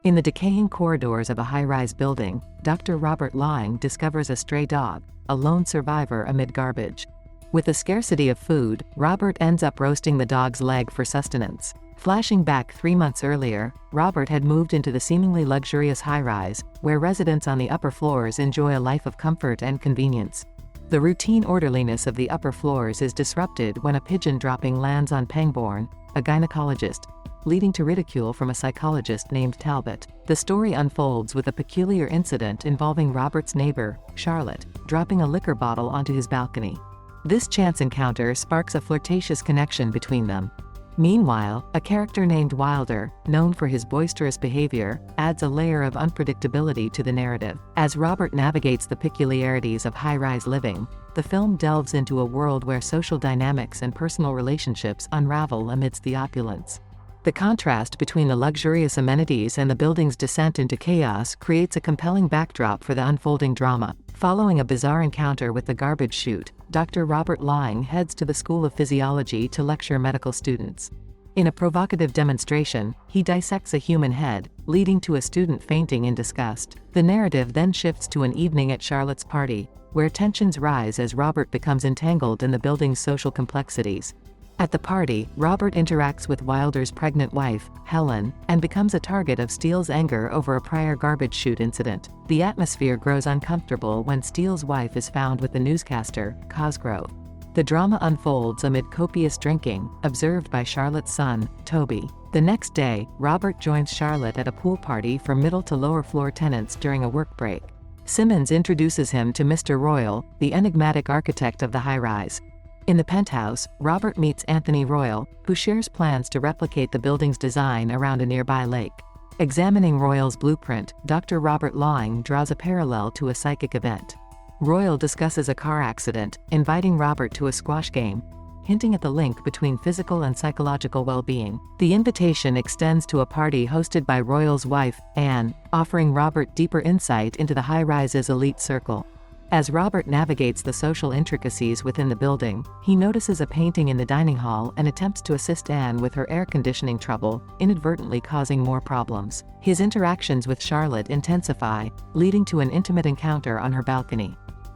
In the decaying corridors of a high-rise building, Dr. Robert Laing discovers a stray dog, a lone survivor amid garbage. With a scarcity of food, Robert ends up roasting the dog's leg for sustenance. Flashing back 3 months earlier, Robert had moved into the seemingly luxurious high-rise, where residents on the upper floors enjoy a life of comfort and convenience. The routine orderliness of the upper floors is disrupted when a pigeon dropping lands on Pangbourne, a gynecologist, leading to ridicule from a psychologist named Talbot. The story unfolds with a peculiar incident involving Robert's neighbor, Charlotte, dropping a liquor bottle onto his balcony. This chance encounter sparks a flirtatious connection between them. Meanwhile, a character named Wilder, known for his boisterous behavior, adds a layer of unpredictability to the narrative. As Robert navigates the peculiarities of high-rise living, the film delves into a world where social dynamics and personal relationships unravel amidst the opulence. The contrast between the luxurious amenities and the building's descent into chaos creates a compelling backdrop for the unfolding drama. Following a bizarre encounter with the garbage chute, Dr. Robert Laing heads to the School of Physiology to lecture medical students. In a provocative demonstration, he dissects a human head, leading to a student fainting in disgust. The narrative then shifts to an evening at Charlotte's party, where tensions rise as Robert becomes entangled in the building's social complexities. At the party, Robert interacts with Wilder's pregnant wife, Helen, and becomes a target of Steele's anger over a prior garbage chute incident. The atmosphere grows uncomfortable when Steele's wife is found with the newscaster, Cosgrove. The drama unfolds amid copious drinking, observed by Charlotte's son, Toby. The next day, Robert joins Charlotte at a pool party for middle to lower floor tenants during a work break. Simmons introduces him to Mr. Royal, the enigmatic architect of the high-rise. In the penthouse, Robert meets Anthony Royal, who shares plans to replicate the building's design around a nearby lake. Examining Royal's blueprint, Dr. Robert Laing draws a parallel to a psychic event. Royal discusses a car accident, inviting Robert to a squash game, hinting at the link between physical and psychological well-being. The invitation extends to a party hosted by Royal's wife, Anne, offering Robert deeper insight into the high-rise's elite circle. As Robert navigates the social intricacies within the building, he notices a painting in the dining hall and attempts to assist Anne with her air conditioning trouble, inadvertently causing more problems. His interactions with Charlotte intensify, leading to an intimate encounter on her balcony.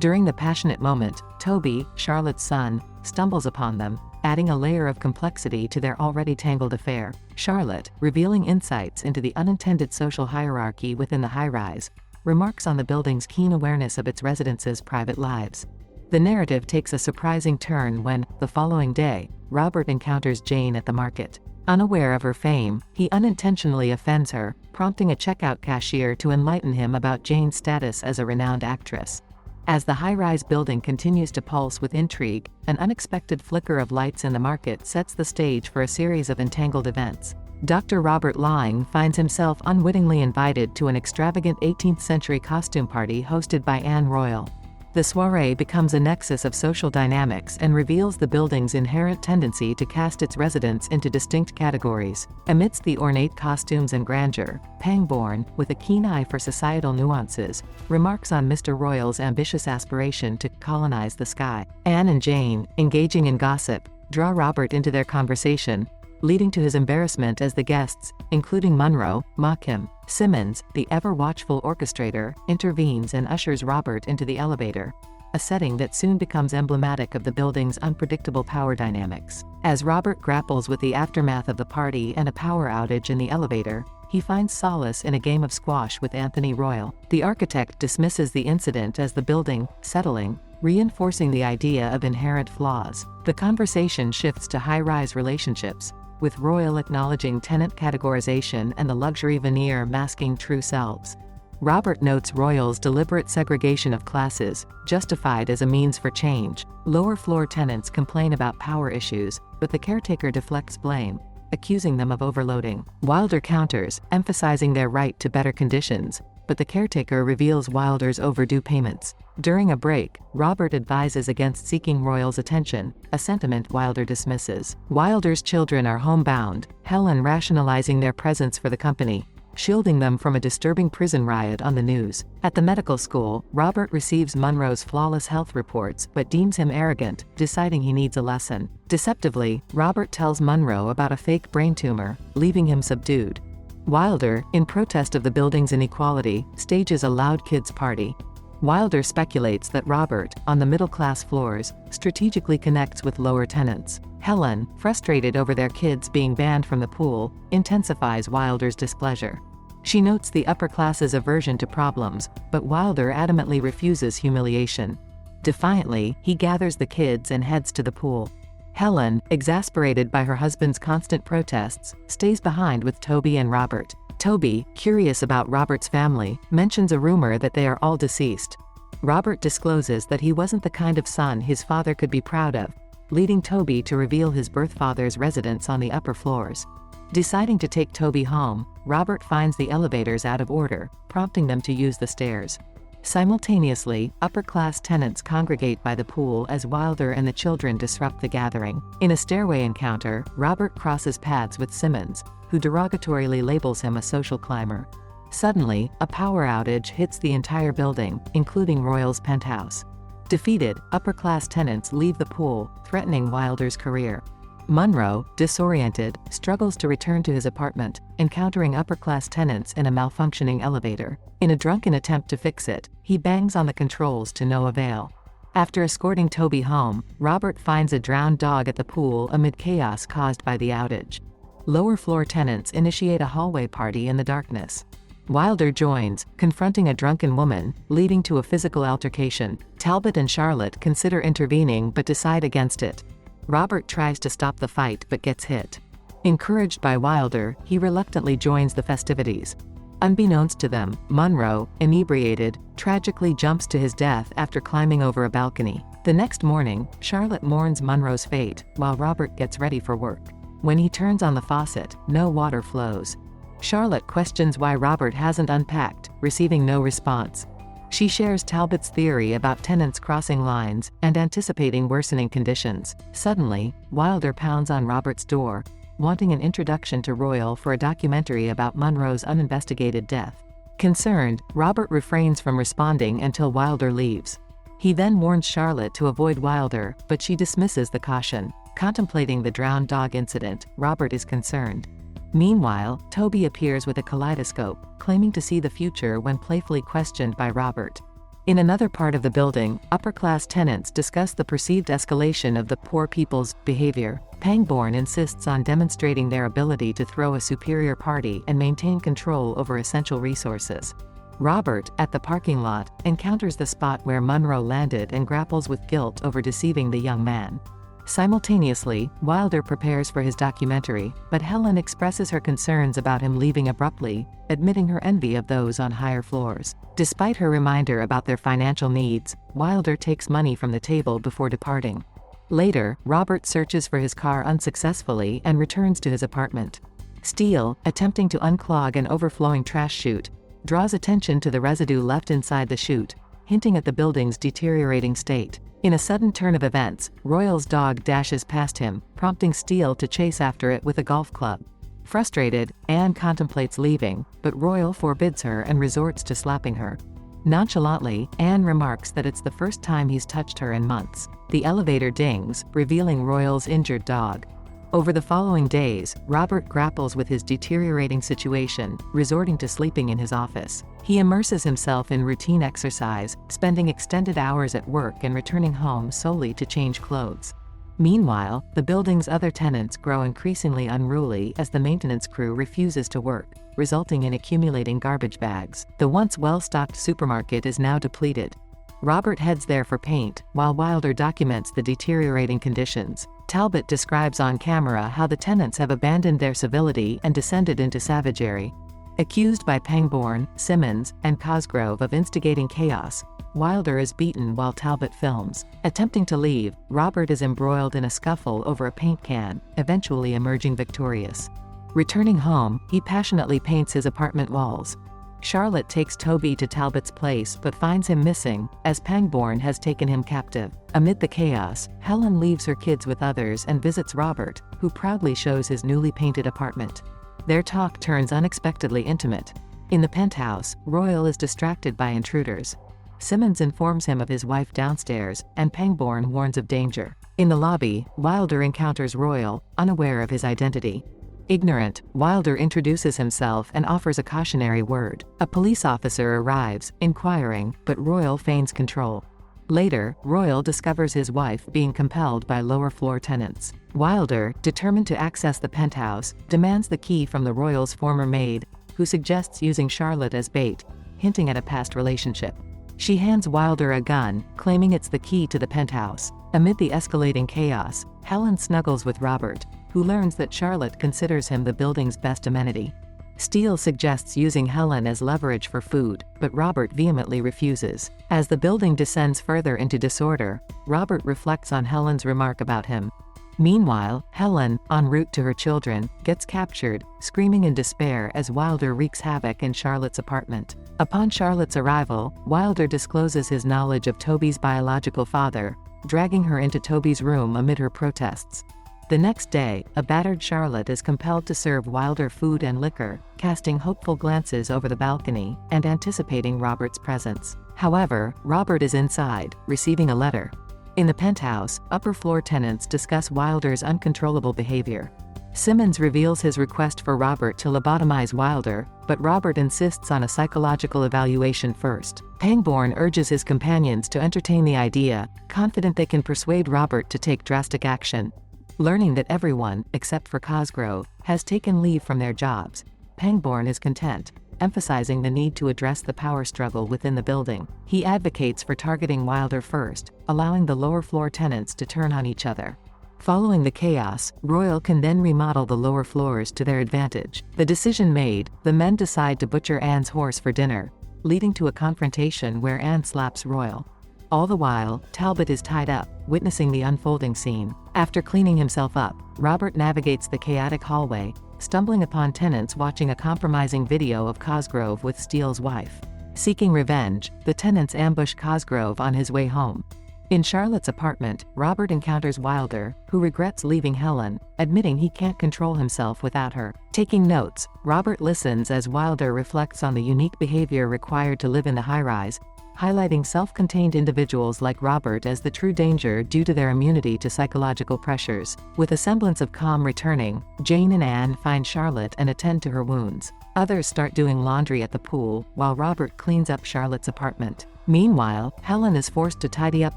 During the passionate moment, Toby, Charlotte's son, stumbles upon them, adding a layer of complexity to their already tangled affair. Charlotte, revealing insights into the unintended social hierarchy within the high-rise, remarks on the building's keen awareness of its residents' private lives. The narrative takes a surprising turn when, the following day, Robert encounters Jane at the market. Unaware of her fame, he unintentionally offends her, prompting a checkout cashier to enlighten him about Jane's status as a renowned actress. As the high-rise building continues to pulse with intrigue, an unexpected flicker of lights in the market sets the stage for a series of entangled events. Dr. Robert Laing finds himself unwittingly invited to an extravagant 18th-century costume party hosted by Anne Royal. The soirée becomes a nexus of social dynamics and reveals the building's inherent tendency to cast its residents into distinct categories. Amidst the ornate costumes and grandeur, Pangbourne, with a keen eye for societal nuances, remarks on Mr. Royal's ambitious aspiration to colonize the sky. Anne and Jane, engaging in gossip, draw Robert into their conversation, leading to his embarrassment as the guests, including Munro, mock him. Simmons, the ever-watchful orchestrator, intervenes and ushers Robert into the elevator, a setting that soon becomes emblematic of the building's unpredictable power dynamics. As Robert grapples with the aftermath of the party and a power outage in the elevator, he finds solace in a game of squash with Anthony Royal. The architect dismisses the incident as the building settling, reinforcing the idea of inherent flaws. The conversation shifts to high-rise relationships, with Royal acknowledging tenant categorization and the luxury veneer masking true selves. Robert notes Royal's deliberate segregation of classes, justified as a means for change. Lower floor tenants complain about power issues, but the caretaker deflects blame, accusing them of overloading. Wilder counters, emphasizing their right to better conditions, but the caretaker reveals Wilder's overdue payments. During a break, Robert advises against seeking Royal's attention, a sentiment Wilder dismisses. Wilder's children are homebound, Helen rationalizing their presence for the company, shielding them from a disturbing prison riot on the news. At the medical school, Robert receives Munro's flawless health reports but deems him arrogant, deciding he needs a lesson. Deceptively, Robert tells Munro about a fake brain tumor, leaving him subdued. Wilder, in protest of the building's inequality, stages a loud kids' party. Wilder speculates that Robert, on the middle-class floors, strategically connects with lower tenants. Helen, frustrated over their kids being banned from the pool, intensifies Wilder's displeasure. She notes the upper class's aversion to problems, but Wilder adamantly refuses humiliation. Defiantly, he gathers the kids and heads to the pool. Helen, exasperated by her husband's constant protests, stays behind with Toby and Robert. Toby, curious about Robert's family, mentions a rumor that they are all deceased. Robert discloses that he wasn't the kind of son his father could be proud of, leading Toby to reveal his birth father's residence on the upper floors. Deciding to take Toby home, Robert finds the elevators out of order, prompting them to use the stairs. Simultaneously, upper-class tenants congregate by the pool as Wilder and the children disrupt the gathering. In a stairway encounter, Robert crosses paths with Simmons, who derogatorily labels him a social climber. Suddenly, a power outage hits the entire building, including Royal's penthouse. Defeated, upper-class tenants leave the pool, threatening Wilder's career. Munro, disoriented, struggles to return to his apartment, encountering upper-class tenants in a malfunctioning elevator. In a drunken attempt to fix it, he bangs on the controls to no avail. After escorting Toby home, Robert finds a drowned dog at the pool amid chaos caused by the outage. Lower floor tenants initiate a hallway party in the darkness. Wilder joins, confronting a drunken woman, leading to a physical altercation. Talbot and Charlotte consider intervening but decide against it. Robert tries to stop the fight but gets hit. Encouraged by Wilder, he reluctantly joins the festivities. Unbeknownst to them, Munro, inebriated, tragically jumps to his death after climbing over a balcony. The next morning, Charlotte mourns Munro's fate, while Robert gets ready for work. When he turns on the faucet, no water flows. Charlotte questions why Robert hasn't unpacked, receiving no response. She shares Talbot's theory about tenants crossing lines and anticipating worsening conditions. Suddenly, Wilder pounds on Robert's door, wanting an introduction to Royal for a documentary about Munro's uninvestigated death. Concerned, Robert refrains from responding until Wilder leaves. He then warns Charlotte to avoid Wilder, but she dismisses the caution. Contemplating the drowned dog incident, Robert is concerned. Meanwhile, Toby appears with a kaleidoscope, claiming to see the future when playfully questioned by Robert. In another part of the building, upper-class tenants discuss the perceived escalation of the poor people's behavior. Pangbourne insists on demonstrating their ability to throw a superior party and maintain control over essential resources. Robert, at the parking lot, encounters the spot where Munro landed and grapples with guilt over deceiving the young man. Simultaneously, Wilder prepares for his documentary, but Helen expresses her concerns about him leaving abruptly, admitting her envy of those on higher floors. Despite her reminder about their financial needs, Wilder takes money from the table before departing. Later, Robert searches for his car unsuccessfully and returns to his apartment. Steele, attempting to unclog an overflowing trash chute, draws attention to the residue left inside the chute, hinting at the building's deteriorating state. In a sudden turn of events, Royal's dog dashes past him, prompting Steele to chase after it with a golf club. Frustrated, Anne contemplates leaving, but Royal forbids her and resorts to slapping her. Nonchalantly, Anne remarks that it's the first time he's touched her in months. The elevator dings, revealing Royal's injured dog. Over the following days, Robert grapples with his deteriorating situation, resorting to sleeping in his office. He immerses himself in routine exercise, spending extended hours at work and returning home solely to change clothes. Meanwhile, the building's other tenants grow increasingly unruly as the maintenance crew refuses to work, resulting in accumulating garbage bags. The once well-stocked supermarket is now depleted. Robert heads there for paint, while Wilder documents the deteriorating conditions. Talbot describes on camera how the tenants have abandoned their civility and descended into savagery. Accused by Pangbourne, Simmons, and Cosgrove of instigating chaos, Wilder is beaten while Talbot films. Attempting to leave, Robert is embroiled in a scuffle over a paint can, eventually emerging victorious. Returning home, he passionately paints his apartment walls. Charlotte takes Toby to Talbot's place but finds him missing, as Pangbourne has taken him captive. Amid the chaos, Helen leaves her kids with others and visits Robert, who proudly shows his newly painted apartment. Their talk turns unexpectedly intimate. In the penthouse, Royal is distracted by intruders. Simmons informs him of his wife downstairs, and Pangbourne warns of danger. In the lobby, Wilder encounters Royal, unaware of his identity. Ignorant, Wilder introduces himself and offers a cautionary word. A police officer arrives, inquiring, but Royal feigns control. Later, Royal discovers his wife being compelled by lower-floor tenants. Wilder, determined to access the penthouse, demands the key from the Royals' former maid, who suggests using Charlotte as bait, hinting at a past relationship. She hands Wilder a gun, claiming it's the key to the penthouse. Amid the escalating chaos, Helen snuggles with Robert, who learns that Charlotte considers him the building's best amenity. Steele suggests using Helen as leverage for food, but Robert vehemently refuses. As the building descends further into disorder, Robert reflects on Helen's remark about him. Meanwhile, Helen, en route to her children, gets captured, screaming in despair as Wilder wreaks havoc in Charlotte's apartment. Upon Charlotte's arrival, Wilder discloses his knowledge of Toby's biological father, dragging her into Toby's room amid her protests. The next day, a battered Charlotte is compelled to serve Wilder food and liquor, casting hopeful glances over the balcony, and anticipating Robert's presence. However, Robert is inside, receiving a letter. In the penthouse, upper-floor tenants discuss Wilder's uncontrollable behavior. Simmons reveals his request for Robert to lobotomize Wilder, but Robert insists on a psychological evaluation first. Pangbourne urges his companions to entertain the idea, confident they can persuade Robert to take drastic action. Learning that everyone, except for Cosgrove, has taken leave from their jobs, Pangbourne is content, emphasizing the need to address the power struggle within the building. He advocates for targeting Wilder first, allowing the lower-floor tenants to turn on each other. Following the chaos, Royal can then remodel the lower floors to their advantage. The decision made, the men decide to butcher Anne's horse for dinner, leading to a confrontation where Anne slaps Royal. All the while, Talbot is tied up, witnessing the unfolding scene. After cleaning himself up, Robert navigates the chaotic hallway, stumbling upon tenants watching a compromising video of Cosgrove with Steele's wife. Seeking revenge, the tenants ambush Cosgrove on his way home. In Charlotte's apartment, Robert encounters Wilder, who regrets leaving Helen, admitting he can't control himself without her. Taking notes, Robert listens as Wilder reflects on the unique behavior required to live in the high-rise, highlighting self-contained individuals like Robert as the true danger due to their immunity to psychological pressures. With a semblance of calm returning, Jane and Anne find Charlotte and attend to her wounds. Others start doing laundry at the pool, while Robert cleans up Charlotte's apartment. Meanwhile, Helen is forced to tidy up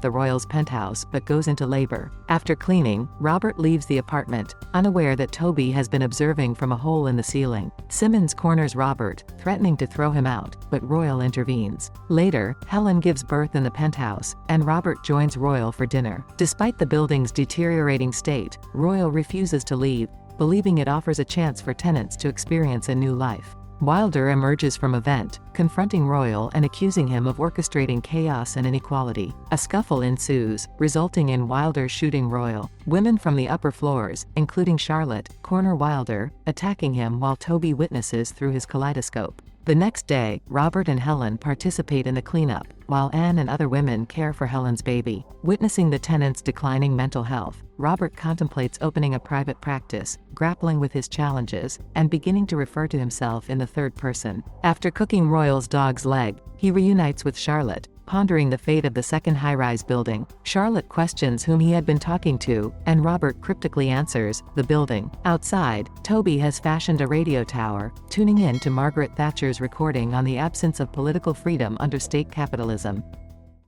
the Royals' penthouse but goes into labor. After cleaning, Robert leaves the apartment, unaware that Toby has been observing from a hole in the ceiling. Simmons corners Robert, threatening to throw him out, but Royal intervenes. Later, Helen gives birth in the penthouse, and Robert joins Royal for dinner. Despite the building's deteriorating state, Royal refuses to leave, believing it offers a chance for tenants to experience a new life. Wilder emerges from a vent, confronting Royal and accusing him of orchestrating chaos and inequality. A scuffle ensues, resulting in Wilder shooting Royal. Women from the upper floors, including Charlotte, corner Wilder, attacking him while Toby witnesses through his kaleidoscope. The next day, Robert and Helen participate in the cleanup, while Anne and other women care for Helen's baby. Witnessing the tenants' declining mental health, Robert contemplates opening a private practice, grappling with his challenges, and beginning to refer to himself in the third person. After cooking Royal's dog's leg, he reunites with Charlotte, pondering the fate of the second high-rise building. Charlotte questions whom he had been talking to, and Robert cryptically answers, the building. Outside, Toby has fashioned a radio tower, tuning in to Margaret Thatcher's recording on the absence of political freedom under state capitalism.